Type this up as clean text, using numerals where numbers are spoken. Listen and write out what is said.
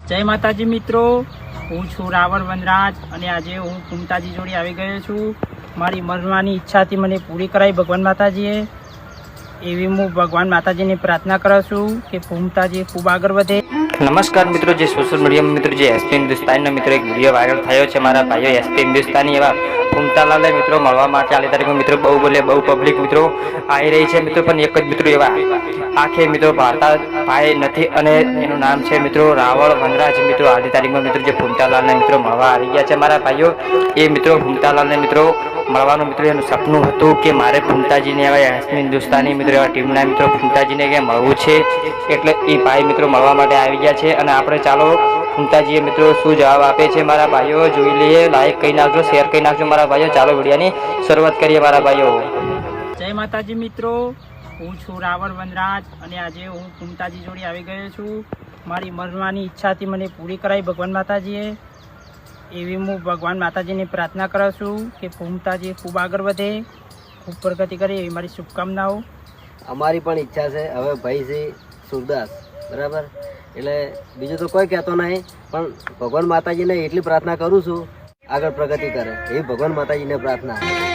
જય માતાજી મિત્રો, હું છું રાવણ વનરાજ અને આજે હું ફૂમતાજી જોડે આવી ગયો છું. મારી મરવાની ઈચ્છાથી મને પૂરી કરાવી ભગવાન માતાજીએ. એવી હું ભગવાન માતાજીને પ્રાર્થના કરું છું કે ફૂમતાજી ખૂબ આગળ વધે. નમસ્કાર મિત્રો, જે સોશિયલ મીડિયામાં મિત્રો જે એસપી હિન્દુસ્તાનનો મિત્રો એક વિડીયો વાયરલ થયો છે. મારા ભાઈઓ એસપી હિન્દુસ્તાની એવા ફૂમતાલાલે મિત્રો મળવા માટે આલી તારીખમાં મિત્રો બહુ બોલે બહુ પબ્લિક મિત્રો આવી રહી છે મિત્રો, પણ એક જ મિત્રો એવા આખે મિત્રો ભારતા ભાઈ નથી અને એનું નામ છે મિત્રો રાવણ વનરાજ. મિત્રો આલી તારીખમાં મિત્રો જે ફૂમતાલાલને મિત્રો મળવા આવી ગયા છે મારા ભાઈઓ. એ મિત્રો ફૂમતાલાલને મિત્રો મળવાનું મિત્રો એનું સપનું હતું કે મારે ફૂમતાજીને એવા એસપી હિન્દુસ્તાની મિત્રો એવા ટીમના મિત્રો ફૂમતાજીને કે મળવું છે, એટલે એ ભાઈ મિત્રો મળવા માટે આવી ગયા છે. અને આપણે ચાલો ફૂમતાજીએ મિત્રો શું જવાબ આપે છે મારા ભાઈઓ જોઈ લઈએ. લાઈક કરી નાખજો, શેર કરી નાખજો મારા ભાઈઓ. ચાલો વિડીયોની શરૂઆત કરીએ મારા ભાઈઓ. જય માતાજી મિત્રો, હું છું રાવણ વનરાજ અને આજે હું ફૂમતાજી જોડે આવી ગયો છું. મારી મરવાની ઈચ્છાથી મને પૂરી કરાવી ભગવાન માતાજીએ. એવી હું ભગવાન માતાજીને પ્રાર્થના કરું છું કે ફૂમતાજી ખૂબ આગળ વધે, ખૂબ પ્રગતિ કરે એવી મારી શુભકામનાઓ. અમારી પણ ઈચ્છા છે. હવે ભાઈ છે સુરદાસ, બરાબર, એટલે બીજું તો કોઈ કહેતો નહીં, પણ ભગવાન માતાજીને એટલી પ્રાર્થના કરું છું આગળ પ્રગતિ કરે. એ ભગવાન માતાજીને પ્રાર્થના.